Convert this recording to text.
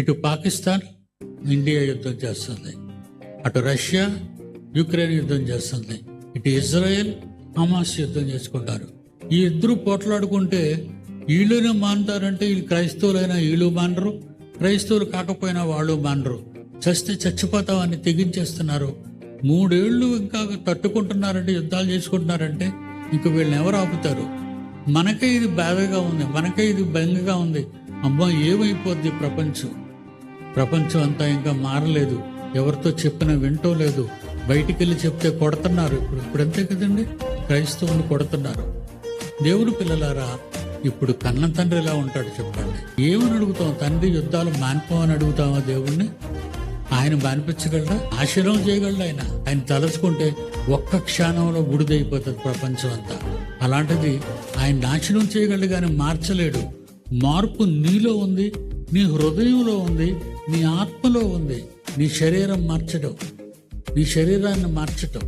ఇటు పాకిస్తాన్ ఇండియా యుద్ధం చేస్తుంది, అటు రష్యా యుక్రెయిన్ యుద్ధం చేస్తుంది, ఇటు ఇజ్రాయెల్ హమాస్ యుద్ధం చేసుకుంటారు. ఈ ఇద్దరు పోట్లాడుకుంటే వీళ్ళునే మానుతారంటే వీళ్ళు క్రైస్తవులైనా వీళ్ళు మానరు, క్రైస్తవులు కాకపోయినా వాళ్ళు మానరు. చస్తే చచ్చిపోతామని తెగించేస్తున్నారు. 3 ఏళ్ళు ఇంకా తట్టుకుంటున్నారంటే, యుద్ధాలు చేసుకుంటున్నారంటే ఇంక వీళ్ళని ఎవరు ఆపుతారు? మనకే ఇది బాధగా ఉంది, మనకే ఇది బెంగగా ఉంది. అమ్మా ఏమైపోద్ది ప్రపంచం అంతా ఇంకా మారలేదు, ఎవరితో చెప్పినా వింటూ లేదు, బయటికి వెళ్ళి చెప్తే కొడుతున్నారు. ఇప్పుడు అంతే కదండి, క్రైస్తవులు కొడుతున్నారు. దేవుని పిల్లలారా, ఇప్పుడు కన్న తండ్రి ఎలా ఉంటాడు చెప్పండి? ఏమని అడుగుతాం? తండ్రి యుద్ధాలు మానిపోమని అడుగుతామా దేవుణ్ణి? ఆయన మానిపించగలడా? నాశనం చేయగలడు. ఆయన తలుచుకుంటే ఒక్క క్షణంలో బుడిదైపోతుంది ప్రపంచం అంతా. అలాంటిది ఆయన నాశనం చేయగలడు కానీ మార్చలేడు. మార్పు నీలో ఉంది, నీ హృదయంలో ఉంది, నీ ఆత్మలో ఉంది. నీ శరీరం మార్చడం, నీ శరీరాన్ని మార్చటం